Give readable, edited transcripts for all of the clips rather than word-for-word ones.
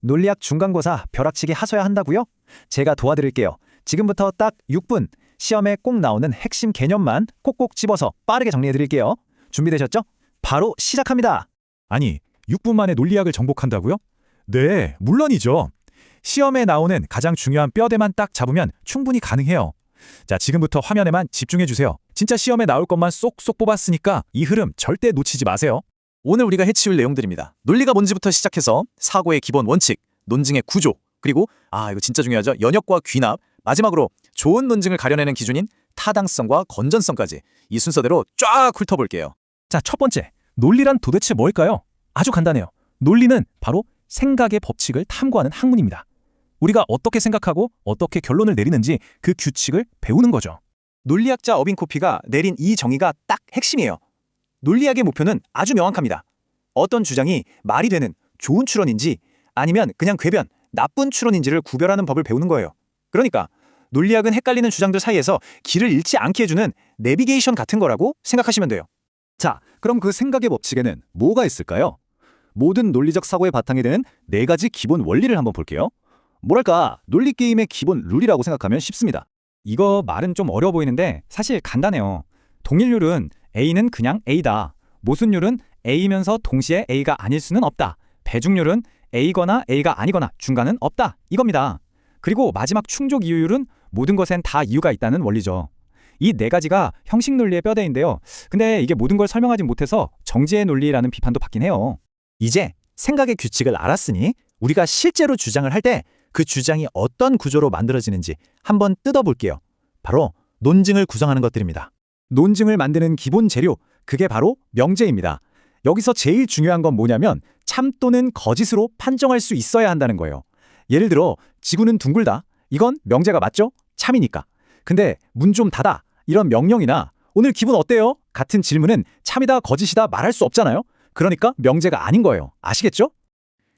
논리학 중간고사 벼락치기 하셔야 한다고요? 제가 도와드릴게요. 지금부터 딱 6분, 시험에 꼭 나오는 핵심 개념만 꼭꼭 집어서 빠르게 정리해드릴게요. 준비되셨죠? 바로 시작합니다. 아니, 6분 만에 논리학을 정복한다고요? 네, 물론이죠. 시험에 나오는 가장 중요한 뼈대만 딱 잡으면 충분히 가능해요. 자, 지금부터 화면에만 집중해주세요. 진짜 시험에 나올 것만 쏙쏙 뽑았으니까 이 흐름 절대 놓치지 마세요. 오늘 우리가 해치울 내용들입니다. 논리가 뭔지부터 시작해서 사고의 기본 원칙, 논증의 구조, 그리고 이거 진짜 중요하죠. 연역과 귀납, 마지막으로 좋은 논증을 가려내는 기준인 타당성과 건전성까지 이 순서대로 쫙 훑어볼게요. 자, 첫 번째, 논리란 도대체 뭘까요? 아주 간단해요. 논리는 바로 생각의 법칙을 탐구하는 학문입니다. 우리가 어떻게 생각하고 어떻게 결론을 내리는지 그 규칙을 배우는 거죠. 논리학자 어빈 코피가 내린 이 정의가 딱 핵심이에요. 논리학의 목표는 아주 명확합니다. 어떤 주장이 말이 되는 좋은 추론인지 아니면 그냥 궤변, 나쁜 추론인지를 구별하는 법을 배우는 거예요. 그러니까 논리학은 헷갈리는 주장들 사이에서 길을 잃지 않게 해주는 내비게이션 같은 거라고 생각하시면 돼요. 자, 그럼 그 생각의 법칙에는 뭐가 있을까요? 모든 논리적 사고의 바탕이 되는 4가지 기본 원리를 한번 볼게요. 뭐랄까, 논리 게임의 기본 룰이라고 생각하면 쉽습니다. 이거 말은 좀 어려워 보이는데 사실 간단해요. 동일률은 A는 그냥 A다. 모순율은 A면서 동시에 A가 아닐 수는 없다. 배중률은 A거나 A가 아니거나 중간은 없다. 이겁니다. 그리고 마지막 충족 이유율은 모든 것엔 다 이유가 있다는 원리죠. 이 4가지가 형식 논리의 뼈대인데요. 근데 이게 모든 걸 설명하지 못해서 정지의 논리라는 비판도 받긴 해요. 이제 생각의 규칙을 알았으니 우리가 실제로 주장을 할 때 그 주장이 어떤 구조로 만들어지는지 한번 뜯어볼게요. 바로 논증을 구성하는 것들입니다. 논증을 만드는 기본 재료, 그게 바로 명제입니다. 여기서 제일 중요한 건 뭐냐면 참 또는 거짓으로 판정할 수 있어야 한다는 거예요. 예를 들어 지구는 둥글다. 이건 명제가 맞죠? 참이니까. 근데 문 좀 닫아. 이런 명령이나 오늘 기분 어때요? 같은 질문은 참이다 거짓이다 말할 수 없잖아요. 그러니까 명제가 아닌 거예요. 아시겠죠?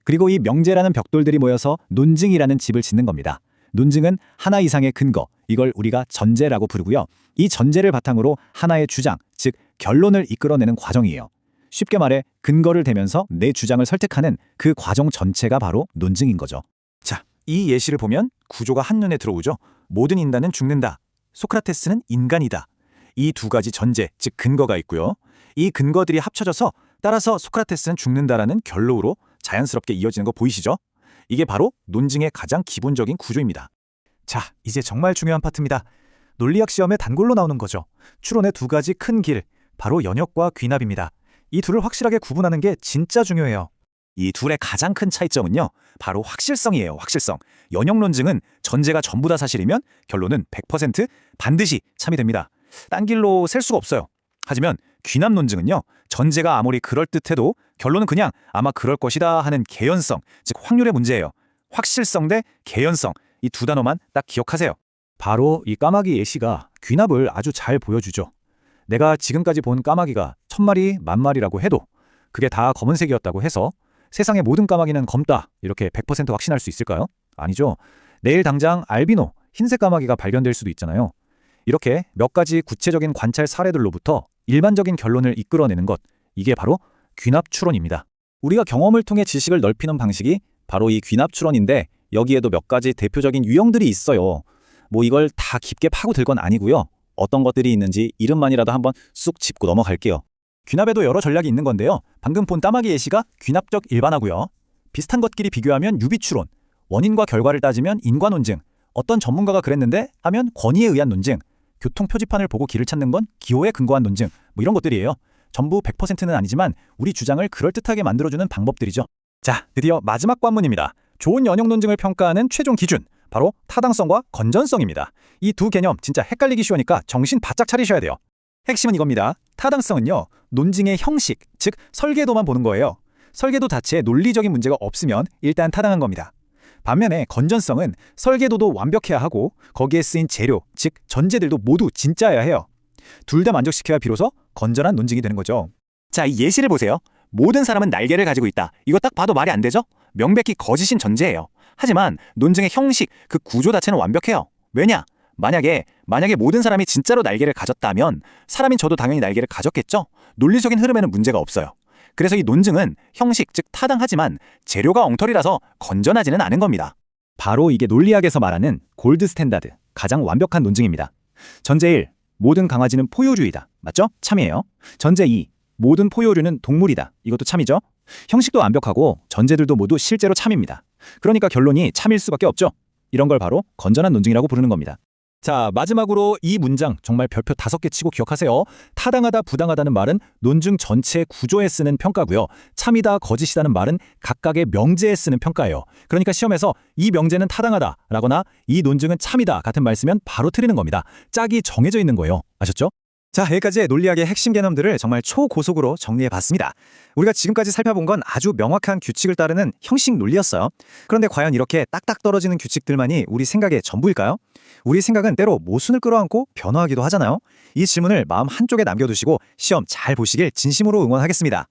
그리고 이 명제라는 벽돌들이 모여서 논증이라는 집을 짓는 겁니다. 논증은 하나 이상의 근거, 이걸 우리가 전제라고 부르고요. 이 전제를 바탕으로 하나의 주장, 즉 결론을 이끌어내는 과정이에요. 쉽게 말해 근거를 대면서 내 주장을 설득하는 그 과정 전체가 바로 논증인 거죠. 자, 이 예시를 보면 구조가 한눈에 들어오죠. 모든 인간은 죽는다. 소크라테스는 인간이다. 이 2가지 전제, 즉 근거가 있고요. 이 근거들이 합쳐져서 따라서 소크라테스는 죽는다라는 결론으로 자연스럽게 이어지는 거 보이시죠? 이게 바로 논증의 가장 기본적인 구조입니다. 자, 이제 정말 중요한 파트입니다. 논리학 시험에 단골로 나오는 거죠. 추론의 2가지 큰 길, 바로 연역과 귀납입니다. 이 둘을 확실하게 구분하는 게 진짜 중요해요. 이 둘의 가장 큰 차이점은요, 바로 확실성이에요. 확실성. 연역 논증은 전제가 전부 다 사실이면 결론은 100% 반드시 참이됩니다. 딴 길로 셀 수가 없어요. 하지만 귀납 논증은요, 전제가 아무리 그럴듯해도 결론은 그냥 아마 그럴 것이다 하는 개연성, 즉 확률의 문제예요. 확실성 대 개연성, 이 2 단어만 딱 기억하세요. 바로 이 까마귀 예시가 귀납을 아주 잘 보여주죠. 내가 지금까지 본 까마귀가 1000마리, 10,000마리라고 해도 그게 다 검은색이었다고 해서 세상의 모든 까마귀는 검다 이렇게 100% 확신할 수 있을까요? 아니죠. 내일 당장 알비노, 흰색 까마귀가 발견될 수도 있잖아요. 이렇게 몇 가지 구체적인 관찰 사례들로부터 일반적인 결론을 이끌어내는 것, 이게 바로 귀납 추론입니다. 우리가 경험을 통해 지식을 넓히는 방식이 바로 이 귀납 추론인데 여기에도 몇 가지 대표적인 유형들이 있어요. 뭐 이걸 다 깊게 파고들 건 아니고요. 어떤 것들이 있는지 이름만이라도 한번 쑥 짚고 넘어갈게요. 귀납에도 여러 전략이 있는 건데요. 방금 본 까마귀 예시가 귀납적 일반화고요. 비슷한 것끼리 비교하면 유비 추론, 원인과 결과를 따지면 인과 논증, 어떤 전문가가 그랬는데 하면 권위에 의한 논증, 교통 표지판을 보고 길을 찾는 건 기호에 근거한 논증, 뭐 이런 것들이에요. 전부 100%는 아니지만 우리 주장을 그럴듯하게 만들어주는 방법들이죠. 자, 드디어 마지막 관문입니다. 좋은 연역 논증을 평가하는 최종 기준, 바로 타당성과 건전성입니다. 이 2 개념 진짜 헷갈리기 쉬우니까 정신 바짝 차리셔야 돼요. 핵심은 이겁니다. 타당성은요, 논증의 형식, 즉 설계도만 보는 거예요. 설계도 자체에 논리적인 문제가 없으면 일단 타당한 겁니다. 반면에 건전성은 설계도도 완벽해야 하고 거기에 쓰인 재료, 즉 전제들도 모두 진짜여야 해요. 둘 다 만족시켜야 비로소 건전한 논증이 되는 거죠. 자, 이 예시를 보세요. 모든 사람은 날개를 가지고 있다. 이거 딱 봐도 말이 안 되죠? 명백히 거짓인 전제예요. 하지만 논증의 형식, 그 구조 자체는 완벽해요. 왜냐? 만약에 모든 사람이 진짜로 날개를 가졌다면 사람인 저도 당연히 날개를 가졌겠죠? 논리적인 흐름에는 문제가 없어요. 그래서 이 논증은 형식, 즉 타당하지만 재료가 엉터리라서 건전하지는 않은 겁니다. 바로 이게 논리학에서 말하는 골드 스탠다드, 가장 완벽한 논증입니다. 전제 1, 모든 강아지는 포유류이다. 맞죠? 참이에요. 전제 2, 모든 포유류는 동물이다. 이것도 참이죠? 형식도 완벽하고 전제들도 모두 실제로 참입니다. 그러니까 결론이 참일 수밖에 없죠. 이런 걸 바로 건전한 논증이라고 부르는 겁니다. 자, 마지막으로 이 문장 정말 별표 5개 치고 기억하세요. 타당하다, 부당하다는 말은 논증 전체 구조에 쓰는 평가고요. 참이다, 거짓이다는 말은 각각의 명제에 쓰는 평가예요. 그러니까 시험에서 이 명제는 타당하다라거나 이 논증은 참이다 같은 말 쓰면 바로 틀리는 겁니다. 짝이 정해져 있는 거예요. 아셨죠? 자, 여기까지의 논리학의 핵심 개념들을 정말 초고속으로 정리해봤습니다. 우리가 지금까지 살펴본 건 아주 명확한 규칙을 따르는 형식 논리였어요. 그런데 과연 이렇게 딱딱 떨어지는 규칙들만이 우리 생각의 전부일까요? 우리 생각은 때로 모순을 끌어안고 변화하기도 하잖아요. 이 질문을 마음 한쪽에 남겨두시고 시험 잘 보시길 진심으로 응원하겠습니다.